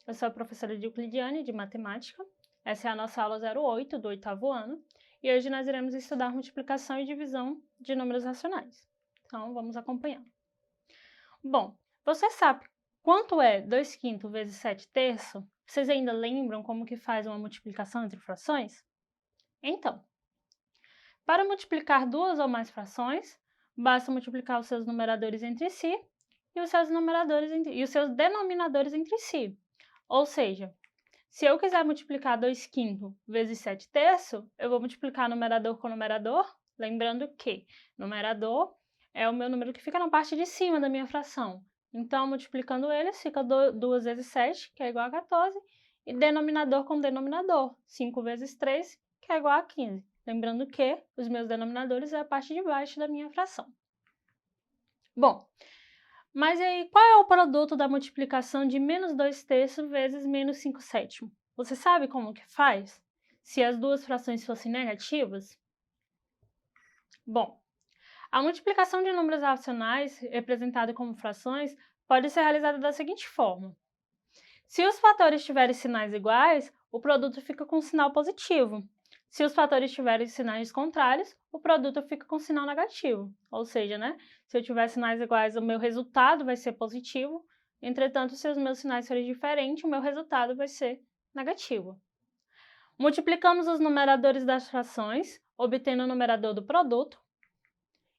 Eu sou a professora de Euclidiane, de Matemática. Essa é a nossa aula 08 do 8º ano. E hoje nós iremos estudar multiplicação e divisão de números racionais. Então, vamos acompanhar. Bom, você sabe quanto é 2/5 vezes 7/3? Vocês ainda lembram como que faz uma multiplicação entre frações? Então, para multiplicar duas ou mais frações, basta multiplicar os seus numeradores entre si e os seus denominadores entre si. Ou seja, se eu quiser multiplicar 2/5 vezes 7/3, eu vou multiplicar numerador com numerador, lembrando que numerador é o meu número que fica na parte de cima da minha fração. Então, multiplicando eles, fica 2 vezes 7, que é igual a 14, e denominador com denominador, 5 vezes 3, que é igual a 15. Lembrando que os meus denominadores é a parte de baixo da minha fração. Bom, mas aí, qual é o produto da multiplicação de menos 2/3 vezes menos 5/7? Você sabe como que faz? Se as duas frações fossem negativas? Bom, a multiplicação de números racionais, representada como frações, pode ser realizada da seguinte forma. Se os fatores tiverem sinais iguais, o produto fica com sinal positivo. Se os fatores tiverem sinais contrários, o produto fica com sinal negativo. Ou seja, se eu tiver sinais iguais, o meu resultado vai ser positivo. Entretanto, se os meus sinais forem diferentes, o meu resultado vai ser negativo. Multiplicamos os numeradores das frações, obtendo o numerador do produto.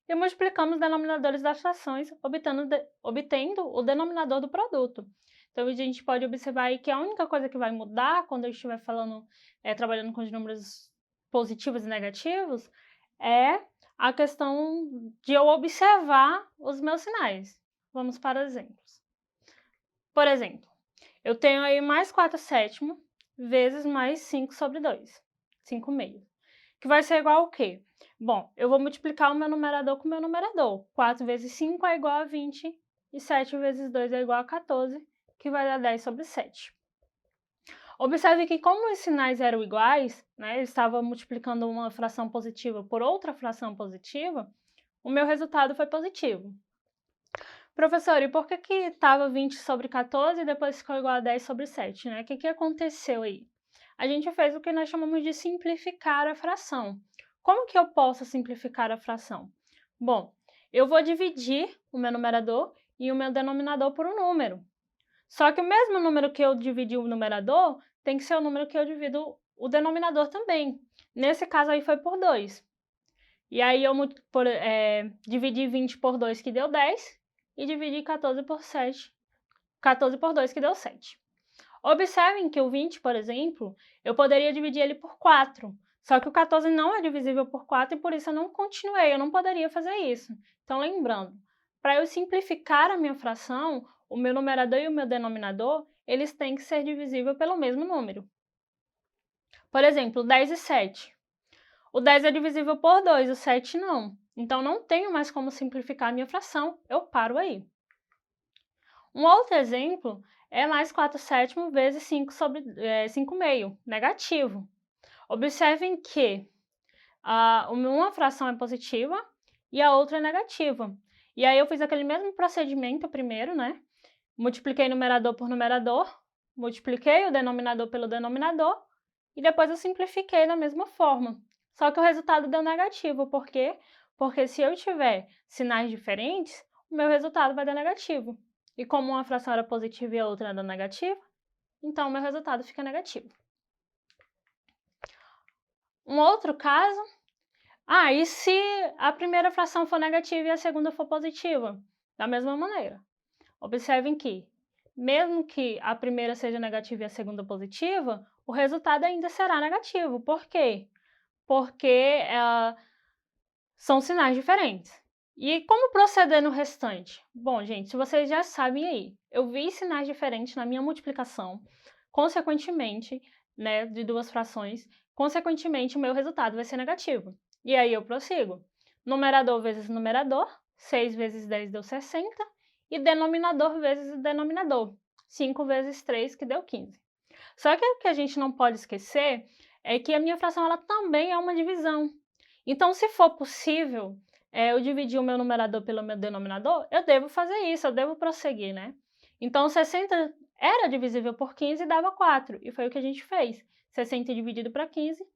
E multiplicamos os denominadores das frações, obtendo o denominador do produto. Então, a gente pode observar aí que a única coisa que vai mudar quando eu estiver trabalhando com os números positivos e negativos é a questão de eu observar os meus sinais. Vamos para exemplos. Por exemplo, eu tenho aí mais 4/7 vezes mais 5/2, 5/2, que vai ser igual ao quê? Bom, eu vou multiplicar o meu numerador com o meu numerador. 4 vezes 5 é igual a 20 e 7 vezes 2 é igual a 14, que vai dar 10/7. Observe que como os sinais eram iguais, eu estava multiplicando uma fração positiva por outra fração positiva, o meu resultado foi positivo. Professor, e por que estava 20/14 e depois ficou igual a 10/7, O que aconteceu aí? A gente fez o que nós chamamos de simplificar a fração. Como que eu posso simplificar a fração? Bom, eu vou dividir o meu numerador e o meu denominador por um número. Só que o mesmo número que eu dividi o numerador tem que ser o número que eu divido o denominador também. Nesse caso aí foi por 2. E aí eu dividi 20 por 2, que deu 10, e dividi 14 por 2, que deu 7. Observem que o 20, por exemplo, eu poderia dividir ele por 4, só que o 14 não é divisível por 4 e por isso eu não poderia fazer isso. Então, lembrando, para eu simplificar a minha fração, o meu numerador e o meu denominador, eles têm que ser divisíveis pelo mesmo número. Por exemplo, 10 e 7. O 10 é divisível por 2, o 7 não. Então, não tenho mais como simplificar a minha fração, eu paro aí. Um outro exemplo é mais 4/7 vezes 5/2, negativo. Observem que uma fração é positiva e a outra é negativa. E aí eu fiz aquele mesmo procedimento primeiro, Multipliquei numerador por numerador, multipliquei o denominador pelo denominador e depois eu simplifiquei da mesma forma. Só que o resultado deu negativo. Por quê? Porque se eu tiver sinais diferentes, o meu resultado vai dar negativo. E como uma fração era positiva e a outra era negativa, então o meu resultado fica negativo. Um outro caso, e se a primeira fração for negativa e a segunda for positiva? Da mesma maneira. Observem que, mesmo que a primeira seja negativa e a segunda positiva, o resultado ainda será negativo. Por quê? Porque são sinais diferentes. E como proceder no restante? Bom, gente, se vocês já sabem aí, eu vi sinais diferentes na minha multiplicação, consequentemente, de duas frações, consequentemente, o meu resultado vai ser negativo. E aí eu prossigo. Numerador vezes numerador, 6 vezes 10 deu 60, e denominador vezes denominador, 5 vezes 3, que deu 15. Só que o que a gente não pode esquecer é que a minha fração ela também é uma divisão. Então, se for possível eu dividir o meu numerador pelo meu denominador, eu devo fazer isso, eu devo prosseguir, Então, 60 era divisível por 15 e dava 4, e foi o que a gente fez. 60 dividido para 15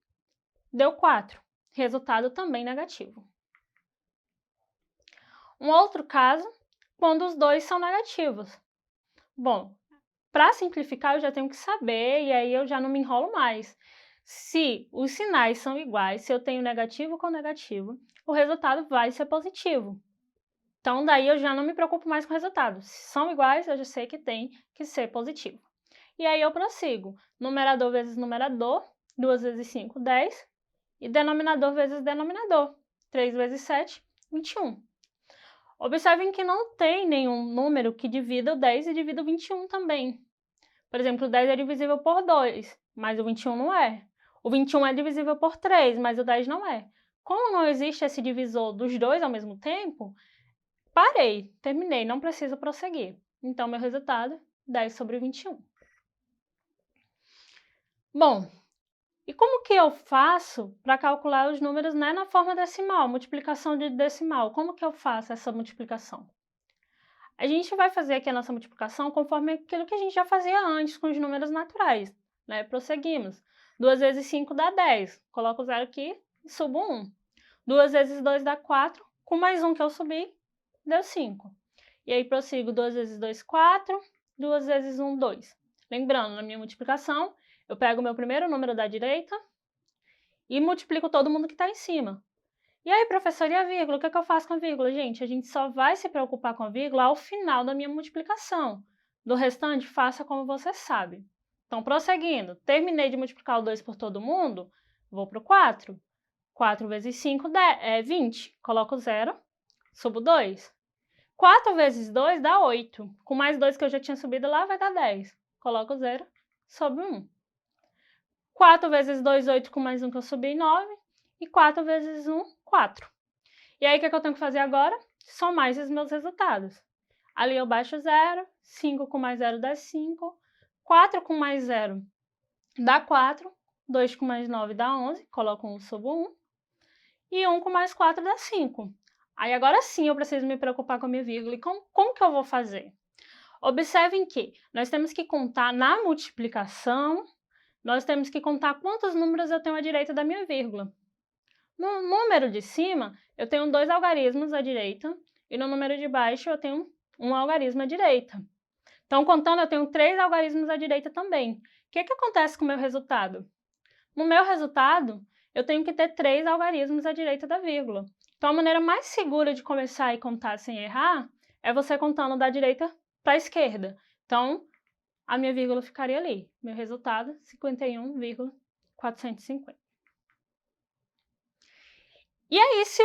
deu 4. Resultado também negativo. Um outro caso, quando os dois são negativos. Bom, para simplificar eu já tenho que saber, e aí eu já não me enrolo mais. Se os sinais são iguais, se eu tenho negativo com negativo, o resultado vai ser positivo. Então, daí eu já não me preocupo mais com o resultado. Se são iguais, eu já sei que tem que ser positivo. E aí eu prossigo. Numerador vezes numerador, 2 vezes 5, 10. E denominador vezes denominador, 3 vezes 7, 21. Observem que não tem nenhum número que divida o 10 e divida o 21 também. Por exemplo, o 10 é divisível por 2, mas o 21 não é. O 21 é divisível por 3, mas o 10 não é. Como não existe esse divisor dos dois ao mesmo tempo, parei, terminei, não preciso prosseguir. Então, meu resultado, 10 sobre 21. Bom, e como que eu faço para calcular os números, né, na forma decimal, multiplicação de decimal? Como que eu faço essa multiplicação? A gente vai fazer aqui a nossa multiplicação conforme aquilo que a gente já fazia antes com os números naturais, né? Prosseguimos. 2 vezes 5 dá 10. Coloco o zero aqui e subo 1. 2 vezes 2 dá 4. Com mais 1 que eu subi, deu 5. E aí prossigo. 2 vezes 2, 4. 2 vezes 1, 2. Lembrando, na minha multiplicação, eu pego o meu primeiro número da direita e multiplico todo mundo que está em cima. E aí, professor, e a vírgula? O que é que eu faço com a vírgula? Gente, a gente só vai se preocupar com a vírgula ao final da minha multiplicação. Do restante, faça como você sabe. Então, prosseguindo, terminei de multiplicar o 2 por todo mundo, vou para o 4. 4 vezes 5 é 20. Coloco 0, subo 2. 4 vezes 2 dá 8. Com mais 2 que eu já tinha subido lá, vai dar 10. Coloco 0, sobe 1. 4 vezes 2, 8, com mais 1 que eu subi, 9. E 4 vezes 1, 4. E aí, o que eu tenho que fazer agora? Somar esses meus resultados. Ali eu baixo 0, 5 com mais 0 dá 5, 4 com mais 0 dá 4, 2 com mais 9 dá 11, coloco 1 sobre 1, e 1 com mais 4 dá 5. Aí agora sim eu preciso me preocupar com a minha vírgula. E como que eu vou fazer? Observem que nós temos que contar na multiplicação, nós temos que contar quantos números eu tenho à direita da minha vírgula. No número de cima, eu tenho 2 algarismos à direita, e no número de baixo eu tenho um algarismo à direita. Então, contando, eu tenho 3 algarismos à direita também. O que acontece com o meu resultado? No meu resultado, eu tenho que ter 3 algarismos à direita da vírgula. Então, a maneira mais segura de começar e contar sem errar é você contando da direita para a esquerda. Então, a minha vírgula ficaria ali. Meu resultado, 51,450. E aí, se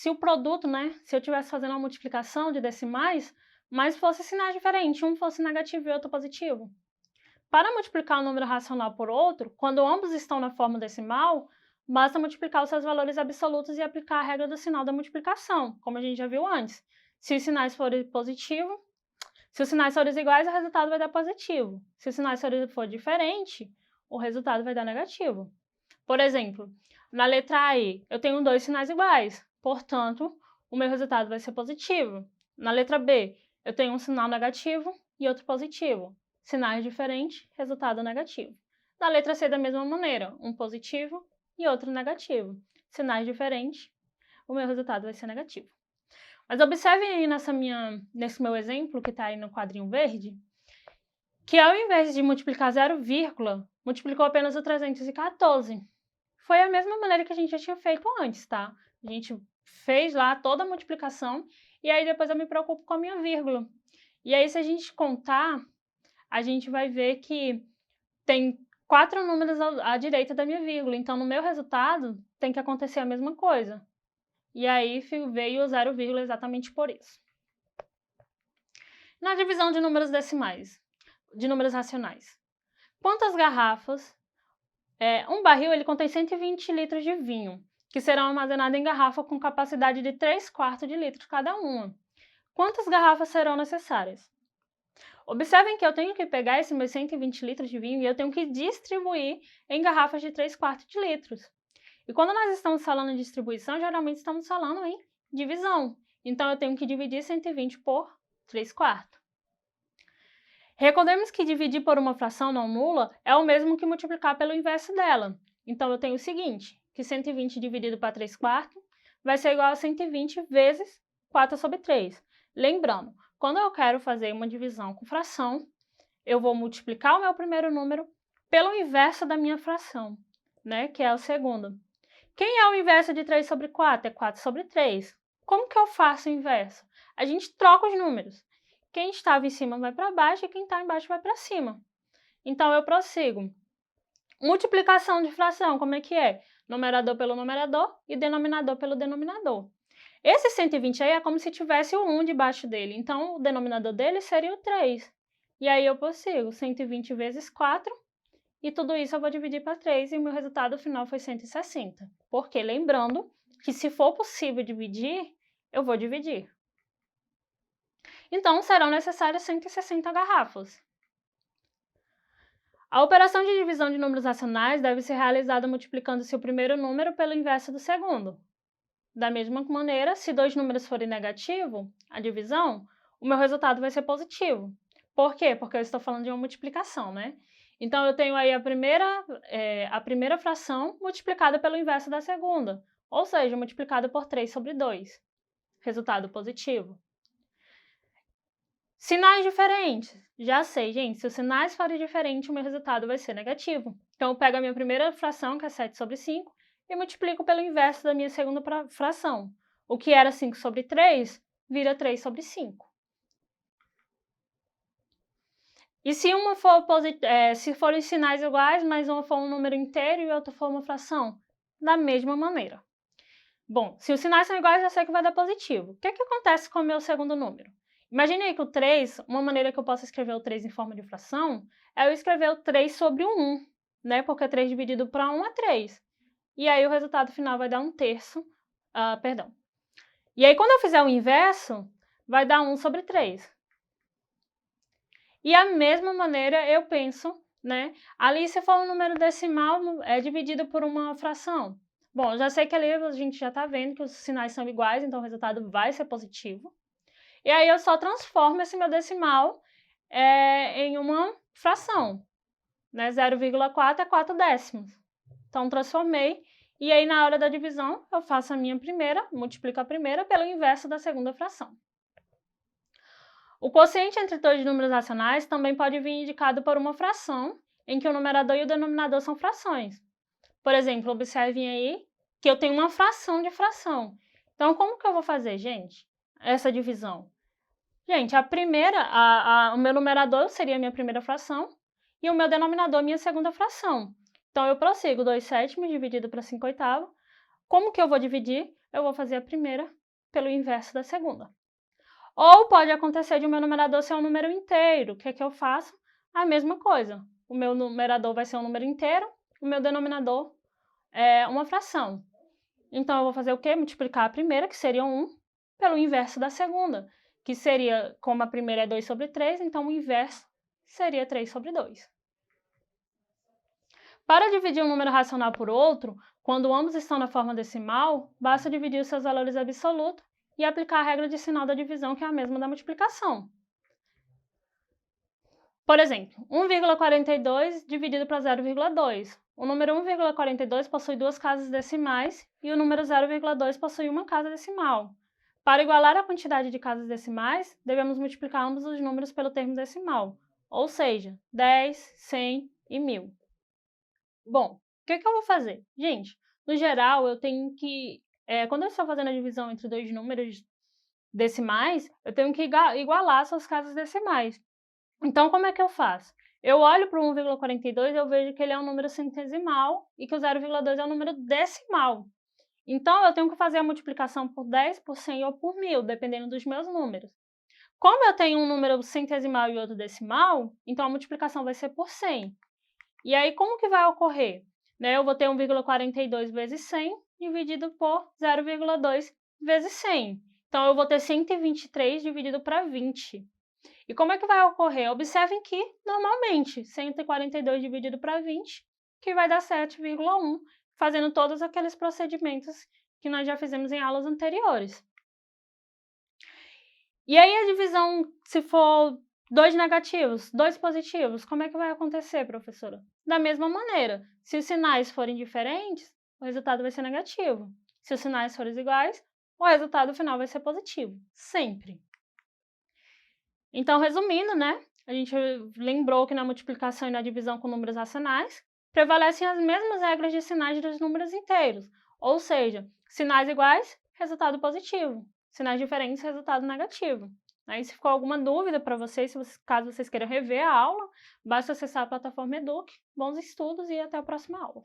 o produto, né, se eu estivesse fazendo uma multiplicação de decimais, mas fosse sinais diferentes, um fosse negativo e outro positivo. Para multiplicar um número racional por outro, quando ambos estão na forma decimal, basta multiplicar os seus valores absolutos e aplicar a regra do sinal da multiplicação, como a gente já viu antes. Se os sinais forem positivos, se os sinais forem iguais, o resultado vai dar positivo. Se os sinais forem diferentes, o resultado vai dar negativo. Por exemplo, na letra A, eu tenho 2 sinais iguais, portanto, o meu resultado vai ser positivo. Na letra B, eu tenho um sinal negativo e outro positivo. Sinais diferentes, resultado negativo. Na letra C, da mesma maneira, um positivo e outro negativo. Sinais diferentes, o meu resultado vai ser negativo. Mas observem aí nesse meu exemplo, que está aí no quadrinho verde, que ao invés de multiplicar 0, multiplicou apenas o 314. Foi a mesma maneira que a gente já tinha feito antes, tá? A gente fez lá toda a multiplicação e aí depois eu me preocupo com a minha vírgula. E aí, se a gente contar, a gente vai ver que tem 4 números à direita da minha vírgula. Então, no meu resultado, tem que acontecer a mesma coisa. E aí veio o 0, exatamente por isso. Na divisão de números decimais, de números racionais. Quantas garrafas? Um barril ele contém 120 litros de vinho, que serão armazenados em garrafa com capacidade de 3/4 de litro cada uma. Quantas garrafas serão necessárias? Observem que eu tenho que pegar esses meus 120 litros de vinho e eu tenho que distribuir em garrafas de 3/4 de litros. E quando nós estamos falando em distribuição, geralmente estamos falando em divisão. Então, eu tenho que dividir 120 por 3/4. Recordemos que dividir por uma fração não nula é o mesmo que multiplicar pelo inverso dela. Então, eu tenho o seguinte, que 120 dividido para 3/4 vai ser igual a 120 vezes 4/3. Lembrando, quando eu quero fazer uma divisão com fração, eu vou multiplicar o meu primeiro número pelo inverso da minha fração, né, que é o segundo. Quem é o inverso de 3/4? É 4/3. Como que eu faço o inverso? A gente troca os números. Quem estava em cima vai para baixo e quem está embaixo vai para cima. Então, eu prossigo. Multiplicação de fração, como é que é? Numerador pelo numerador e denominador pelo denominador. Esse 120 aí é como se tivesse o 1 debaixo dele. Então, o denominador dele seria o 3. E aí eu prossigo. 120 vezes 4. E tudo isso eu vou dividir para 3 e o meu resultado final foi 160. Porque, lembrando que se for possível dividir, eu vou dividir. Então, serão necessárias 160 garrafas. A operação de divisão de números racionais deve ser realizada multiplicando-se o primeiro número pelo inverso do segundo. Da mesma maneira, se dois números forem negativos, a divisão, o meu resultado vai ser positivo. Por quê? Porque eu estou falando de uma multiplicação, né? Então, eu tenho aí a primeira fração multiplicada pelo inverso da segunda, ou seja, multiplicada por 3/2. Resultado positivo. Sinais diferentes. Já sei, gente, se os sinais forem diferentes, o meu resultado vai ser negativo. Então, eu pego a minha primeira fração, que é 7/5, e multiplico pelo inverso da minha segunda fração. O que era 5/3 vira 3/5. E se uma for se forem sinais iguais, mas uma for um número inteiro e outra for uma fração? Da mesma maneira. Bom, se os sinais são iguais, eu sei que vai dar positivo. O que acontece com o meu segundo número? Imagine aí que o 3, uma maneira que eu posso escrever o 3 em forma de fração, é eu escrever o 3 sobre o 1, né? Porque 3 dividido para 1 é 3. E aí o resultado final vai dar 1/3, perdão. E aí quando eu fizer o inverso, vai dar 1/3. E a mesma maneira eu penso, né? Ali se for um número decimal, é dividido por uma fração. Bom, já sei que ali a gente já está vendo que os sinais são iguais, então o resultado vai ser positivo. E aí eu só transformo esse meu decimal em uma fração, né? 0,4 é 4 décimos. Então, transformei. E aí, na hora da divisão, eu faço a minha primeira, multiplico a primeira pelo inverso da segunda fração. O quociente entre dois números racionais também pode vir indicado por uma fração, em que o numerador e o denominador são frações. Por exemplo, observem aí que eu tenho uma fração de fração. Então, como que eu vou fazer, gente, essa divisão? Gente, o meu numerador seria a minha primeira fração e o meu denominador a minha segunda fração. Então, eu prossigo 2/7 dividido para 5/8. Como que eu vou dividir? Eu vou fazer a primeira pelo inverso da segunda. Ou pode acontecer de o meu numerador ser um número inteiro. O que é que eu faço? A mesma coisa. O meu numerador vai ser um número inteiro, o meu denominador é uma fração. Então, eu vou fazer o quê? Multiplicar a primeira, que seria 1, pelo inverso da segunda, que seria, como a primeira é 2/3, então o inverso seria 3/2. Para dividir um número racional por outro, quando ambos estão na forma decimal, basta dividir os seus valores absolutos e aplicar a regra de sinal da divisão, que é a mesma da multiplicação. Por exemplo, 1,42 dividido para 0,2. O número 1,42 possui duas casas decimais e o número 0,2 possui uma casa decimal. Para igualar a quantidade de casas decimais, devemos multiplicar ambos os números pelo termo decimal, ou seja, 10, 100 e 1000. Bom, o que eu vou fazer? Gente, no geral, eu tenho que... quando eu estou fazendo a divisão entre dois números decimais, eu tenho que igualar suas casas decimais. Então, como é que eu faço? Eu olho para o 1,42 e eu vejo que ele é um número centesimal e que o 0,2 é um número decimal. Então, eu tenho que fazer a multiplicação por 10, por 100 ou por 1000, dependendo dos meus números. Como eu tenho um número centesimal e outro decimal, então a multiplicação vai ser por 100. E aí, como que vai ocorrer? Eu vou ter 1,42 vezes 100 dividido por 0,2 vezes 100. Então, eu vou ter 123 dividido para 20. E como é que vai ocorrer? Observem que, normalmente, 142 dividido para 20, que vai dar 7,1, fazendo todos aqueles procedimentos que nós já fizemos em aulas anteriores. E aí a divisão, se for 2 negativos, 2 positivos, como é que vai acontecer, professora? Da mesma maneira, se os sinais forem diferentes, o resultado vai ser negativo. Se os sinais forem iguais, o resultado final vai ser positivo, sempre. Então, resumindo, né, a gente lembrou que na multiplicação e na divisão com números racionais, prevalecem as mesmas regras de sinais dos números inteiros, ou seja, sinais iguais, resultado positivo, sinais diferentes, resultado negativo. Aí, se ficou alguma dúvida para vocês, caso vocês queiram rever a aula, basta acessar a plataforma Eduque. Bons estudos e até a próxima aula.